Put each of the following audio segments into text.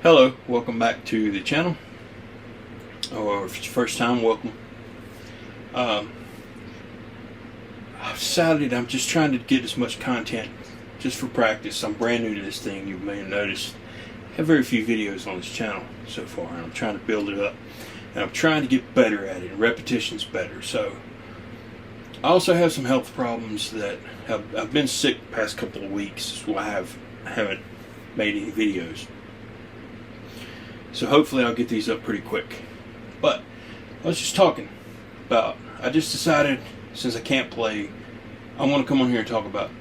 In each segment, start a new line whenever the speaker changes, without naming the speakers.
Hello, welcome back to the channel, or if it's your first time, welcome. I've decided I'm just trying to get as much content just for practice. I'm brand new to this thing, you may have noticed. I have very few videos on this channel so far, and I'm trying to build it up. And I'm trying to get better at it, and repetition's better. So, I also have some health problems that I've been sick the past couple of weeks, so I haven't made any videos. So hopefully I'll get these up pretty quick. But I was just talking about, I just decided since I can't play, I want to come on here and talk about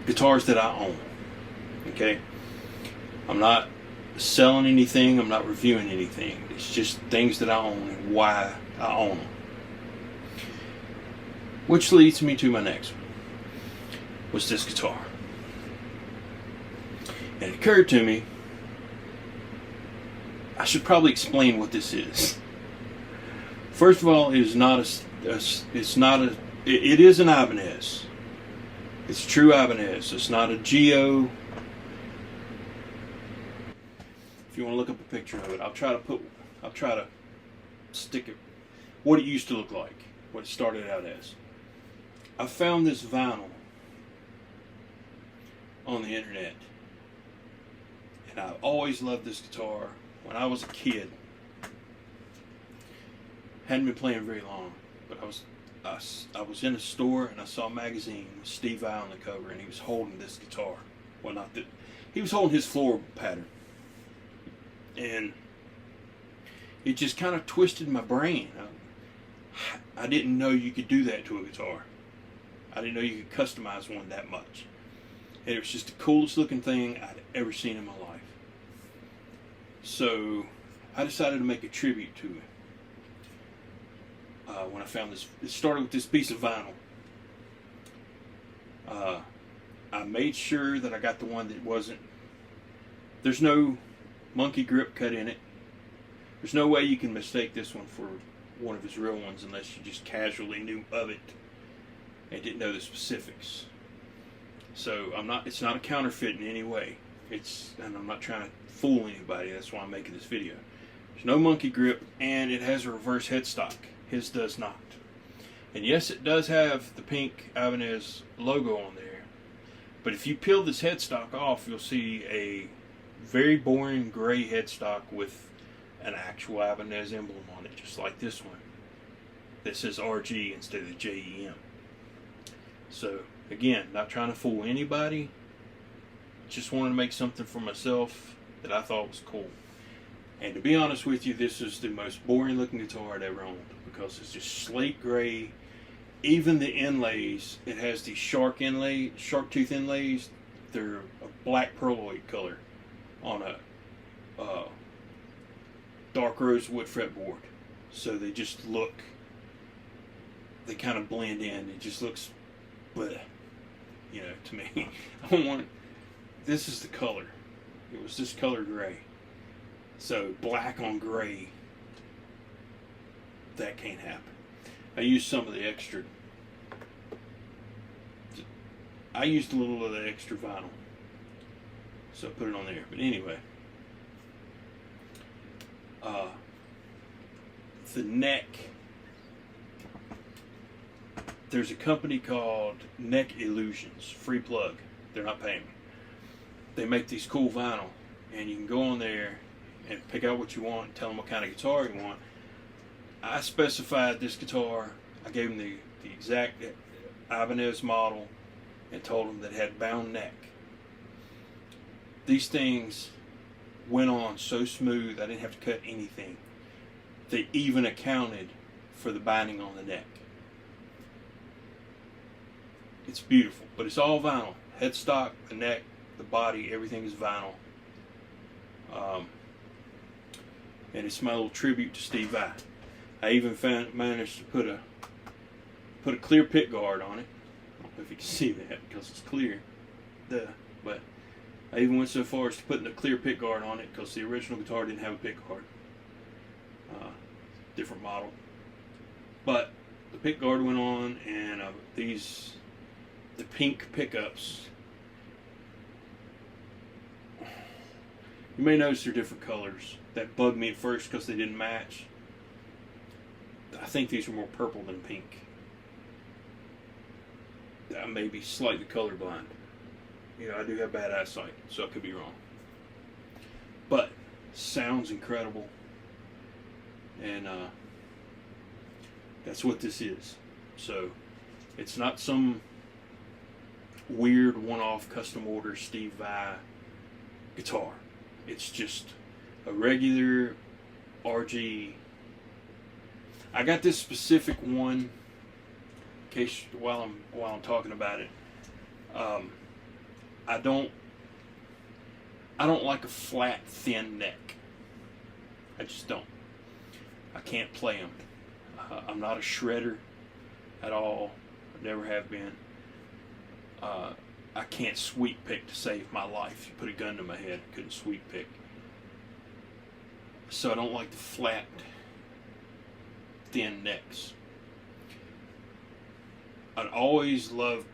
guitars that I own. Okay? I'm not selling anything, I'm not reviewing anything. It's just things that I own and why I own them. Which leads me to my next one. Was this guitar. And it occurred to me, I should probably explain what this is. First of all, it is it is an Ibanez. It's true Ibanez. It's not a Geo. If you want to look up a picture of it, I'll try to stick it, what it used to look like, what it started out as. I found this vinyl on the internet, and I've always loved this guitar. When I was a kid, hadn't been playing very long, but I was in a store and I saw a magazine with Steve Vai on the cover, and he was holding this guitar. Well, not that he was holding his floor pattern, and it just kind of twisted my brain. I didn't know you could do that to a guitar. I didn't know you could customize one that much, and it was just the coolest looking thing I'd ever seen in my life. So I decided to make a tribute to it. When I found this, it started with this piece of vinyl. I made sure that I got the one that wasn't, there's no monkey grip cut in it. There's no way you can mistake this one for one of his real ones unless you just casually knew of it and didn't know the specifics. So it's not a counterfeit in any way. And I'm not trying to fool anybody, that's why I'm making this video. There's no monkey grip, and it has a reverse headstock. His does not. And yes, it does have the pink Ibanez logo on there, but if you peel this headstock off, you'll see a very boring gray headstock with an actual Ibanez emblem on it, just like this one that says RG instead of JEM. So again, not trying to fool anybody, just wanted to make something for myself that I thought was cool. And to be honest with you, this is the most boring looking guitar I'd ever owned, because it's just slate gray. Even the inlays, it has these shark tooth inlays. They're a black pearloid color on a dark rosewood fretboard. So they just look, they kind of blend in. It just looks bleh, to me. I don't want it. This is the color. It was this color gray. So black on gray, that can't happen. I used some of the extra. I used a little of the extra vinyl, so I put it on there. But anyway, the neck. There's a company called Neck Illusions. Free plug. They're not paying me. They make these cool vinyl, and you can go on there and pick out what you want and tell them what kind of guitar you want. I specified this guitar. I gave them the exact Ibanez model and told them that it had bound neck. These things went on so smooth I didn't have to cut anything. They even accounted for the binding on the neck. It's beautiful, but it's all vinyl. Headstock, the neck, the body, everything is vinyl. And it's my little tribute to Steve Vai. I even managed to put a clear pick guard on it. I don't know if you can see that because it's clear. But I even went so far as to putting a clear pick guard on it because the original guitar didn't have a pick guard. Different model. But the pick guard went on, and the pink pickups You may notice they're different colors. That bugged me at first because they didn't match. I think these are more purple than pink. I may be slightly colorblind. You know, I do have bad eyesight, so I could be wrong. But sounds incredible, and that's what this is. So it's not some weird one-off custom order Steve Vai guitar. It's just a regular RG. I got this specific one in case while I'm talking about it. I don't like a flat, thin neck. I just don't. I can't play them. I'm not a shredder at all. I never have been. I can't sweep pick to save my life. You put a gun to my head, I couldn't sweep pick. So I don't like the flat, thin necks. I'd always loved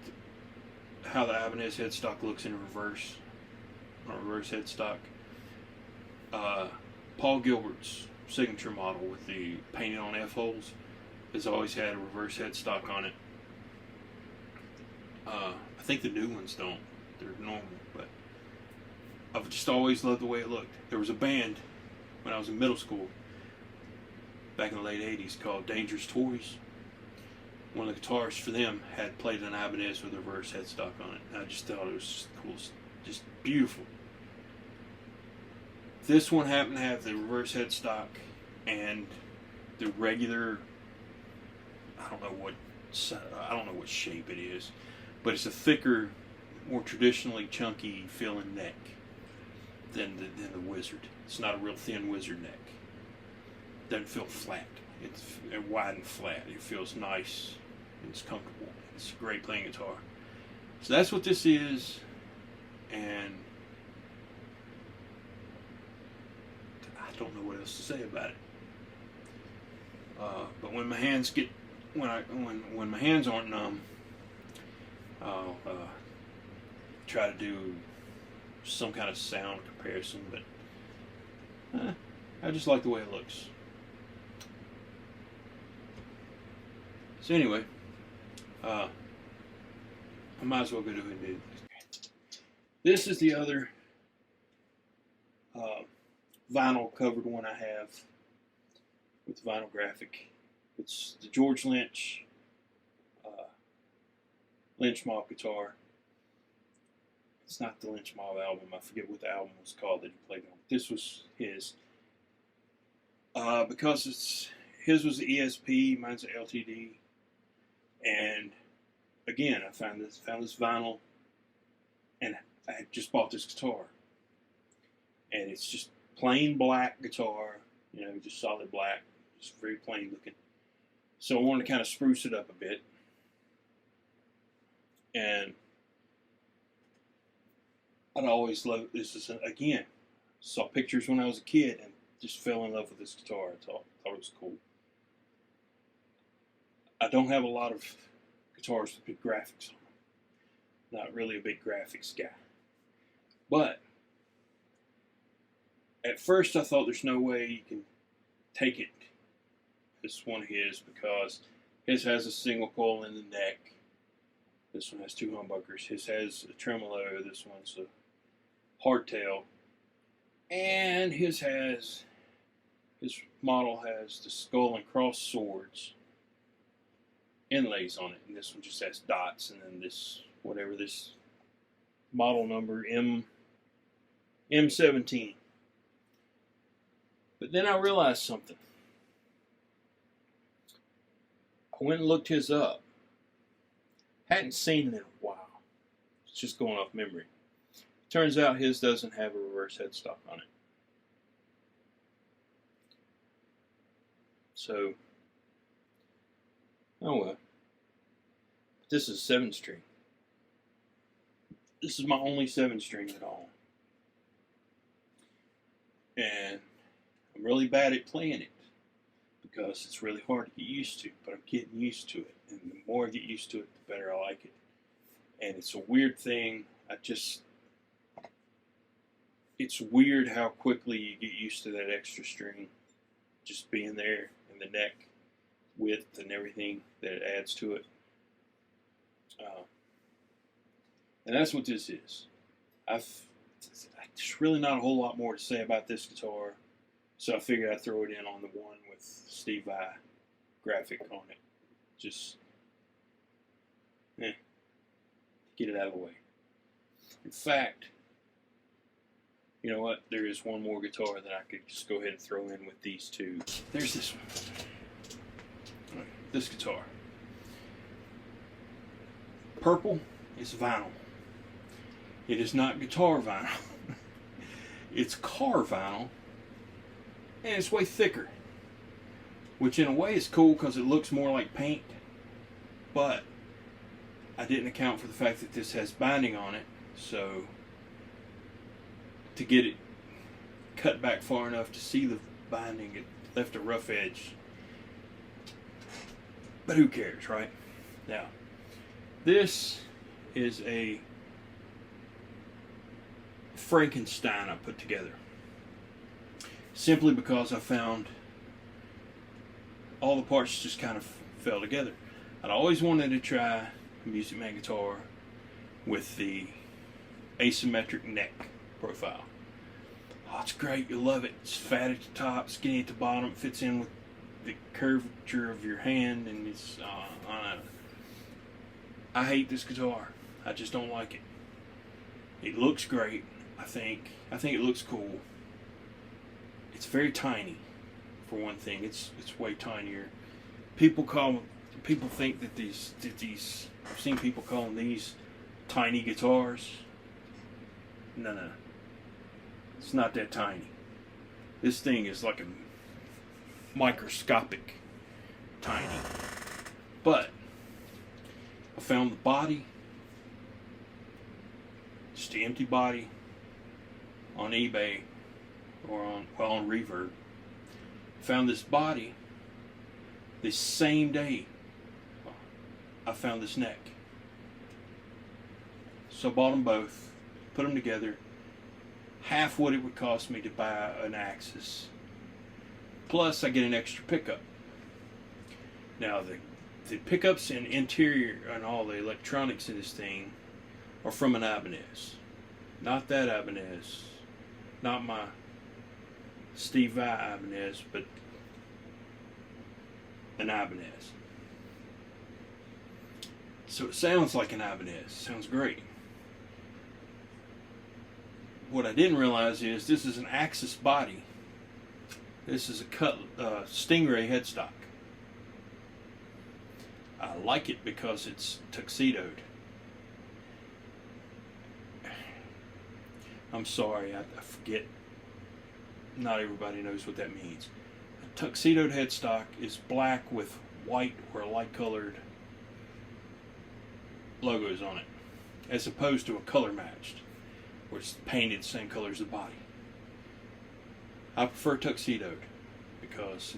how the Ibanez headstock looks in reverse, on a reverse headstock. Paul Gilbert's signature model with the painted on F-holes has always had a reverse headstock on it. I think the new ones don't. They're normal, but I've just always loved the way it looked. There was a band when I was in middle school back in the late 80s called Dangerous Toys. One of the guitarists for them had played an Ibanez with a reverse headstock on it. And I just thought it was just cool, just beautiful. This one happened to have the reverse headstock and the regular, I don't know what shape it is, but it's a thicker, more traditionally chunky feeling neck than the Wizard. It's not a real thin Wizard neck. Doesn't feel flat. It's wide and flat. It feels nice. It's comfortable. It's a great playing guitar. So that's what this is, and I don't know what else to say about it. But when my hands get when my hands aren't numb, I'll try to do some kind of sound comparison. But I just like the way it looks. So anyway, I might as well go to it and do it. This is the other vinyl covered one I have with the vinyl graphic. It's the George Lynch Lynch Mob guitar. It's not the Lynch Mob album. I forget what the album was called that he played on. This was his. Because his was the ESP, mine's the LTD. And again, I found this vinyl, and I had just bought this guitar, and it's just plain black guitar, you know, just solid black, just very plain looking. So I wanted to kind of spruce it up a bit, and I'd always loved this. Again, saw pictures when I was a kid and just fell in love with this guitar. I thought it was cool. I don't have a lot of guitars with big graphics on them. Not really a big graphics guy. But at first I thought there's no way you can take it as one of his, because his has a single coil in the neck. This one has two humbuckers. His has a tremolo. This one's a hardtail. And his model has the skull and cross swords inlays on it, and this one just has dots, and then this, whatever this model number, M17. But then I realized something. I went and looked his up. Hadn't seen it in a while. It's just going off memory. Turns out his doesn't have a reverse headstock on it. So, oh well. This is 7-string. This is my only 7-string at all. And I'm really bad at playing it because it's really hard to get used to, but I'm getting used to it. And the more I get used to it, the better I like it. And it's a weird thing. it's weird how quickly you get used to that extra string just being there, and the neck width and everything that it adds to it. And that's what this is. There's really not a whole lot more to say about this guitar, so I figured I'd throw it in on the one with Steve Vai graphic on it. Just, get it out of the way. In fact, you know what? There is one more guitar that I could just go ahead and throw in with these two. There's this one. Right, this guitar. Purple is vinyl. It is not guitar vinyl. It's car vinyl, and it's way thicker. Which in a way is cool because it looks more like paint, but I didn't account for the fact that this has binding on it, so to get it cut back far enough to see the binding, it left a rough edge. But who cares, right? Now, this is a Frankenstein I put together simply because I found all the parts just kind of fell together. I'd always wanted to try a Music Man guitar with the asymmetric neck profile. Oh, it's great, you'll love it. It's fat at the top, skinny at the bottom, it fits in with the curvature of your hand, and it's I hate this guitar. I just don't like it. It looks great. I think it looks cool. It's very tiny, for one thing. It's way tinier. People think that these I've seen people calling these tiny guitars. No. It's not that tiny. This thing is like a microscopic tiny. But I found the body, just the empty body, on eBay or on Reverb. Found this body the same day I found this neck. So I bought them both, put them together, half what it would cost me to buy an Axis. Plus I get an extra pickup. Now the pickups and interior and all the electronics in this thing are from an Ibanez. Not that Ibanez. Not my Steve Vai Ibanez, but an Ibanez. So it sounds like an Ibanez. Sounds great. What I didn't realize is this is an Axis body. This is a Stingray headstock. I like it because it's tuxedoed. I'm sorry, I forget. Not everybody knows what that means. A tuxedoed headstock is black with white or light colored logos on it, as opposed to a color matched, where it's painted the same color as the body. I prefer tuxedoed because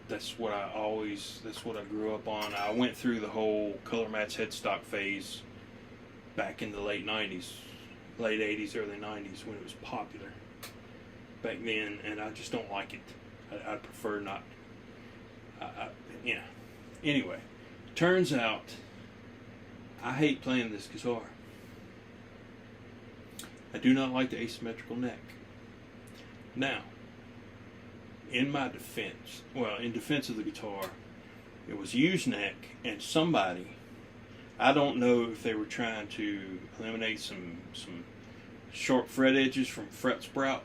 that's what I grew up on. I went through the whole color match headstock phase back in the late 90s, late 80s, early 90s when it was popular back then, and I just don't like it. I prefer not. Anyway, turns out I hate playing this guitar. I do not like the asymmetrical neck. Now, in my defense, in defense of the guitar, it was used neck, and somebody, I don't know if they were trying to eliminate some sharp fret edges from fret sprout,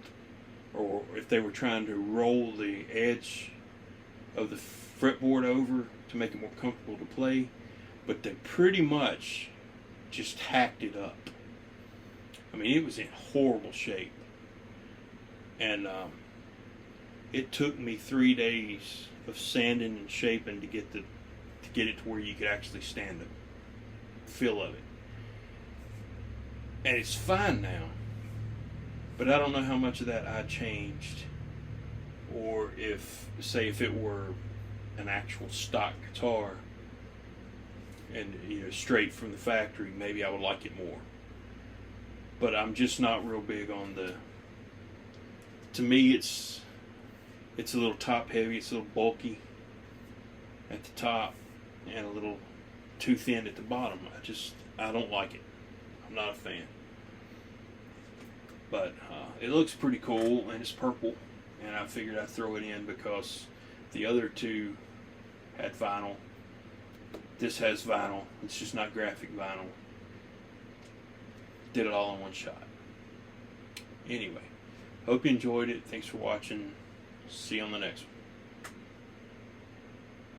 or if they were trying to roll the edge of the fretboard over to make it more comfortable to play, but they pretty much just hacked it up. I mean, it was in horrible shape, and it took me 3 days of sanding and shaping to get it to where you could actually stand the feel of it. And it's fine now, but I don't know how much of that I changed, or if it were an actual stock guitar and straight from the factory, maybe I would like it more. But I'm just not real big on the to me, it's a little top heavy. It's a little bulky at the top and a little too thin at the bottom. I don't like it. I'm not a fan. But it looks pretty cool, and it's purple, and I figured I'd throw it in because the other two had vinyl. This has vinyl. It's just not graphic vinyl. Did it all in one shot. Anyway, hope you enjoyed it. Thanks for watching. See you on the next one.